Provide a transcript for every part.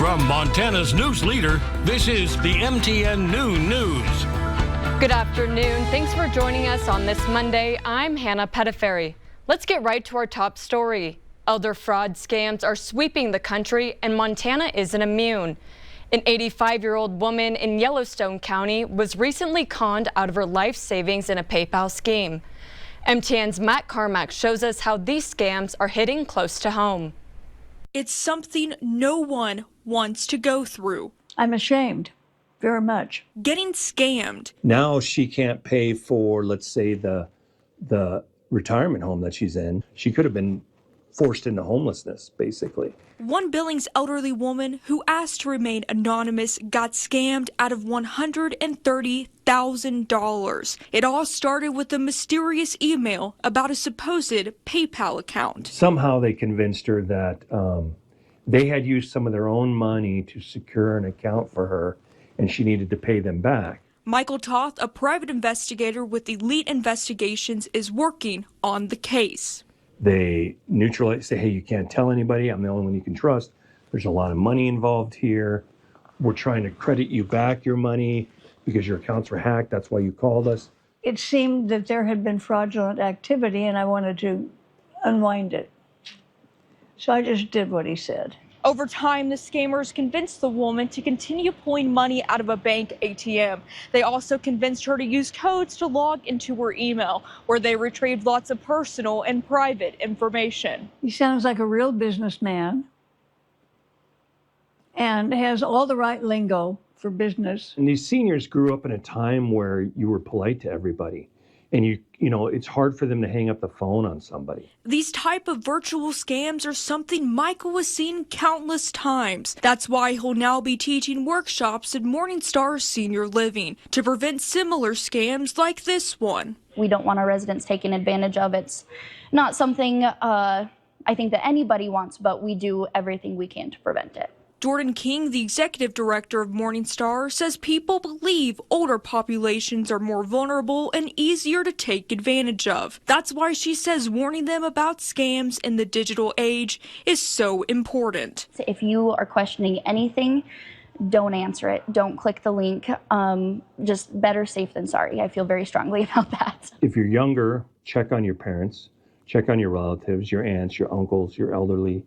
From Montana's news leader, this is the MTN Noon News. Good afternoon. Thanks for joining us on this Monday. I'm Hannah Pedeferri. Let's get right to our top story. Elder fraud scams are sweeping the country, and Montana isn't immune. An 85-year-old woman in Yellowstone County was recently conned out of her life savings in a PayPal scheme. MTN's Matt Carmack shows us how these scams are hitting close to home. It's something no one wants to go through. I'm ashamed, very much. Getting scammed. Now she can't pay for, let's say, the retirement home that she's in. She could have been forced into homelessness, basically. One Billings elderly woman who asked to remain anonymous got scammed out of $130,000. It all started with a mysterious email about a supposed PayPal account. Somehow they convinced her that they had used some of their own money to secure an account for her, and she needed to pay them back. Michael Toth, a private investigator with Elite Investigations, is working on the case. They neutralize, say, hey, you can't tell anybody. I'm the only one you can trust. There's a lot of money involved here. We're trying to credit you back your money because your accounts were hacked. That's why you called us. It seemed that there had been fraudulent activity, and I wanted to unwind it. So I just did what he said. Over time, the scammers convinced the woman to continue pulling money out of a bank ATM. They also convinced her to use codes to log into her email, where they retrieved lots of personal and private information. He sounds like a real businessman and has all the right lingo for business. And these seniors grew up in a time where you were polite to everybody. And you know, it's hard for them to hang up the phone on somebody. These type of virtual scams are something Michael has seen countless times. That's why he'll now be teaching workshops at Morningstar Senior Living to prevent similar scams like this one. We don't want our residents taken advantage of. It's not something I think that anybody wants, but we do everything we can to prevent it. Jordan King, the executive director of Morningstar, says people believe older populations are more vulnerable and easier to take advantage of. That's why she says warning them about scams in the digital age is so important. If you are questioning anything, don't answer it. Don't click the link. Just better safe than sorry. I feel very strongly about that. If you're younger, check on your parents, check on your relatives, your aunts, your uncles, your elderly.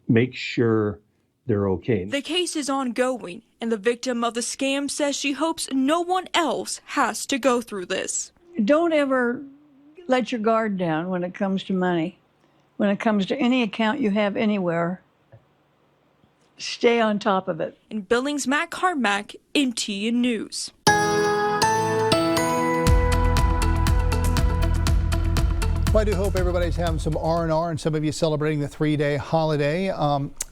Make sure they're okay. The case is ongoing, and the victim of the scam says she hopes no one else has to go through this. Don't ever let your guard down when it comes to money. When it comes to any account you have anywhere, stay on top of it. In Billings, Matt Carmack, MTN News. Well, I do hope everybody's having some R&R and some of you celebrating the 3-day holiday.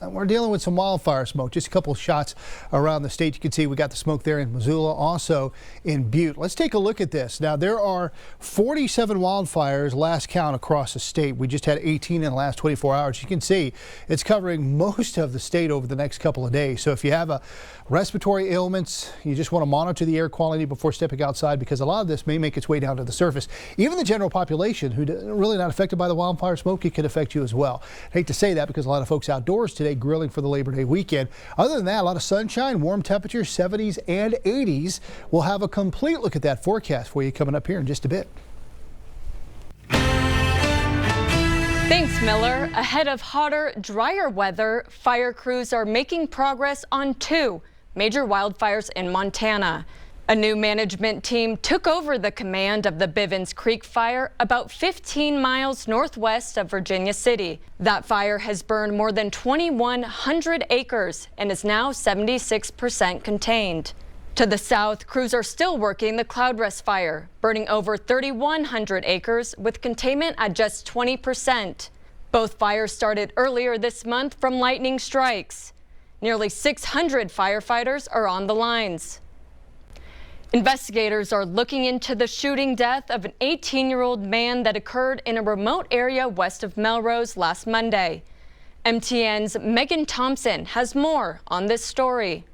We're dealing with some wildfire smoke, just a couple of shots around the state. You can see we got the smoke there in Missoula, also in Butte. Let's take a look at this. Now, there are 47 wildfires last count across the state. We just had 18 in the last 24 hours. You can see it's covering most of the state over the next couple of days. So if you have respiratory ailments, you just want to monitor the air quality before stepping outside, because a lot of this may make its way down to the surface. Even the general population who really not affected by the wildfire smoke, it could affect you as well. I hate to say that because a lot of folks outdoors today grilling for the Labor Day weekend. Other than that, a lot of sunshine, warm temperatures, 70s and 80s. We'll have a complete look at that forecast for you coming up here in just a bit. Thanks, Miller. Ahead of hotter, drier weather, fire crews are making progress on 2 major wildfires in Montana. A new management team took over the command of the Bivens Creek fire about 15 miles northwest of Virginia City. That fire has burned more than 2,100 acres and is now 76% contained. To the south, crews are still working the Cloudrest fire, burning over 3,100 acres with containment at just 20%. Both fires started earlier this month from lightning strikes. Nearly 600 firefighters are on the lines. Investigators are looking into the shooting death of an 18-year-old man that occurred in a remote area west of Melrose last Monday. MTN's Megan Thompson has more on this story.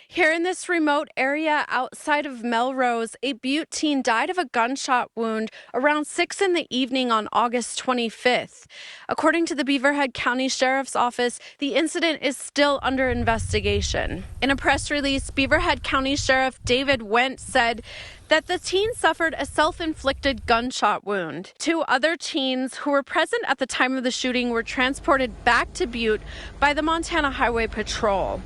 Here in this remote area outside of Melrose, a Butte teen died of a gunshot wound around 6 in the evening on August 25th. According to the Beaverhead County Sheriff's Office, the incident is still under investigation. In a press release, Beaverhead County Sheriff David Went said that the teen suffered a self-inflicted gunshot wound. 2 other teens who were present at the time of the shooting were transported back to Butte by the Montana Highway Patrol.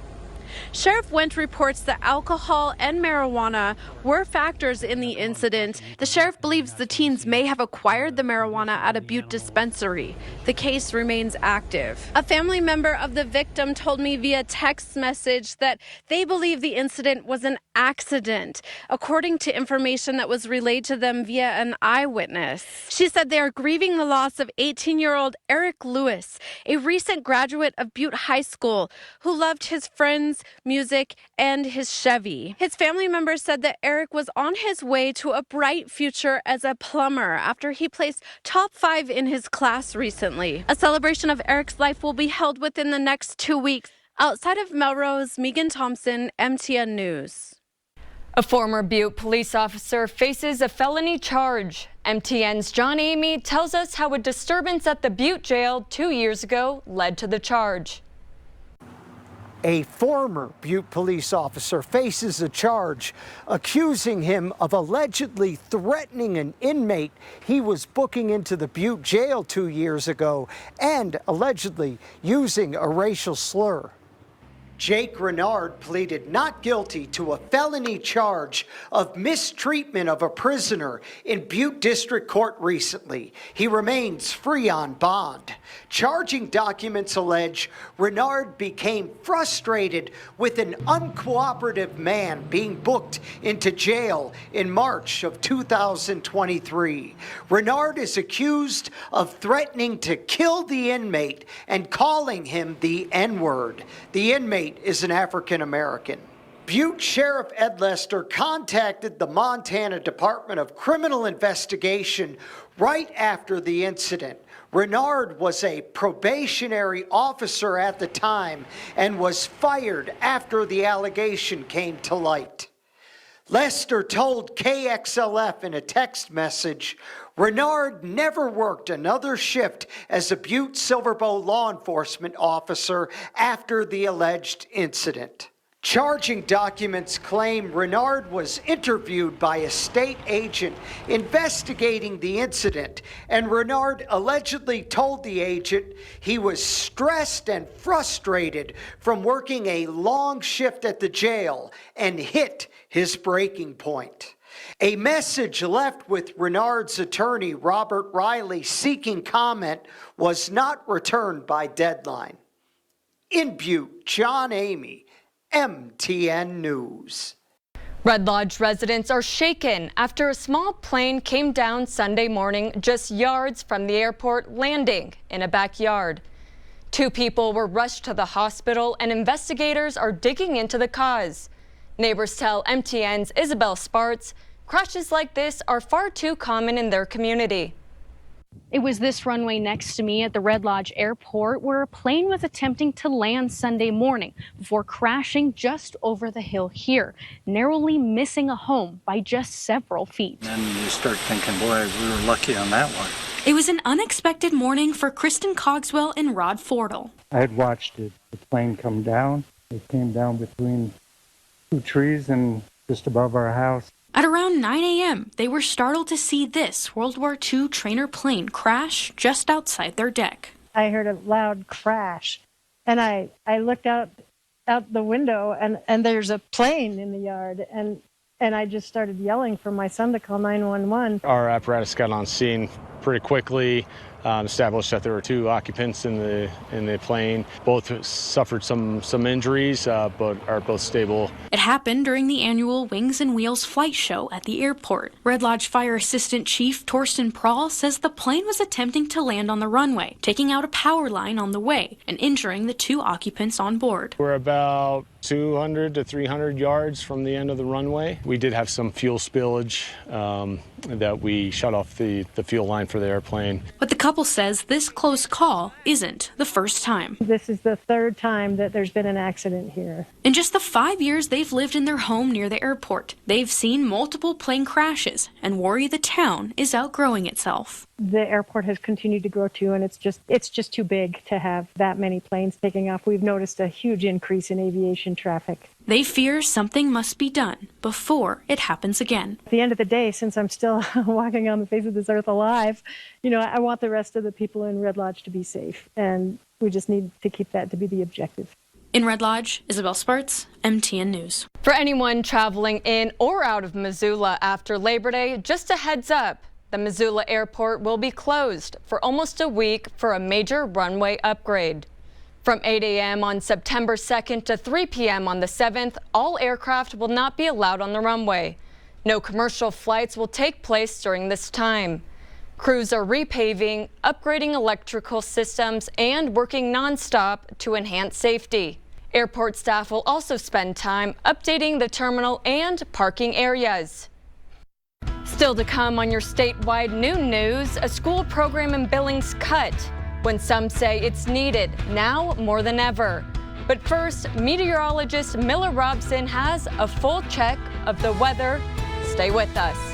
Sheriff Went reports that alcohol and marijuana were factors in the incident. The sheriff believes the teens may have acquired the marijuana at a Butte dispensary. The case remains active. A family member of the victim told me via text message that they believe the incident was an accident, according to information that was relayed to them via an eyewitness. She said they are grieving the loss of 18-year-old Eric Lewis, a recent graduate of Butte High School who loved his friends, music, and his Chevy. His family members said that Eric was on his way to a bright future as a plumber after he placed top 5 in his class recently. A celebration of Eric's life will be held within the next 2 weeks. Outside of Melrose, Megan Thompson, MTN News. A former Butte police officer faces a felony charge. MTN's John Amy tells us how a disturbance at the Butte jail 2 years ago led to the charge. A former Butte police officer faces a charge accusing him of allegedly threatening an inmate he was booking into the Butte jail 2 years ago and allegedly using a racial slur. Jake Renard pleaded not guilty to a felony charge of mistreatment of a prisoner in Butte District Court recently. He remains free on bond. Charging documents allege Renard became frustrated with an uncooperative man being booked into jail in March of 2023. Renard is accused of threatening to kill the inmate and calling him the N-word. The inmate is an African American. Butte Sheriff Ed Lester contacted the Montana Department of Criminal Investigation right after the incident. Renard was a probationary officer at the time and was fired after the allegation came to light. Lester told KXLF in a text message, Renard never worked another shift as a Butte Silverbow law enforcement officer after the alleged incident. Charging documents claim Renard was interviewed by a state agent investigating the incident, and Renard allegedly told the agent he was stressed and frustrated from working a long shift at the jail and hit his breaking point. A message left with Renard's attorney, Robert Riley, seeking comment was not returned by deadline. In Butte, John Amy, MTN News. Red Lodge residents are shaken after a small plane came down Sunday morning just yards from the airport, landing in a backyard. 2 people were rushed to the hospital and investigators are digging into the cause. Neighbors tell MTN's Isabel Sparts crashes like this are far too common in their community. It was this runway next to me at the Red Lodge Airport where a plane was attempting to land Sunday morning before crashing just over the hill here, narrowly missing a home by just several feet. And you start thinking, boy, we were lucky on that one. It was an unexpected morning for Kristen Cogswell and Rod Fordle. I had watched the plane come down. It came down between 2 trees and just above our house. At around 9 a.m., they were startled to see this World War II trainer plane crash just outside their deck. I heard a loud crash, and I looked out the window, and there's a plane in the yard, and I just started yelling for my son to call 911. Our apparatus got on scene pretty quickly, established that there were 2 occupants in the plane. Both suffered some injuries, but are both stable. It happened during the annual Wings and Wheels flight show at the airport. Red Lodge Fire Assistant Chief Torsten Prahl says the plane was attempting to land on the runway, taking out a power line on the way and injuring the 2 occupants on board. We're about 200 to 300 yards from the end of the runway. We did have some fuel spillage that we shut off the fuel line for the airplane. But the couple says this close call isn't the first time. This is the third time that there's been an accident here. In just the 5 years they've lived in their home near the airport, they've seen multiple plane crashes and worry the town is outgrowing itself. The airport has continued to grow too, and it's just too big to have that many planes taking off. We've noticed a huge increase in aviation traffic. They fear something must be done before it happens again. At the end of the day, since I'm still walking on the face of this earth alive, I want the rest of the people in Red Lodge to be safe, and we just need to keep that to be the objective. In Red Lodge, Isabel Sparts, MTN News. For anyone traveling in or out of Missoula after Labor Day, just a heads up. The Missoula airport will be closed for almost a week for a major runway upgrade. From 8 a.m. on September 2nd to 3 p.m. on the 7th, all aircraft will not be allowed on the runway. No commercial flights will take place during this time. Crews are repaving, upgrading electrical systems, and working nonstop to enhance safety. Airport staff will also spend time updating the terminal and parking areas. Still to come on your statewide noon news, a school program in Billings cut when some say it's needed now more than ever. But first, meteorologist Miller Robson has a full check of the weather. Stay with us.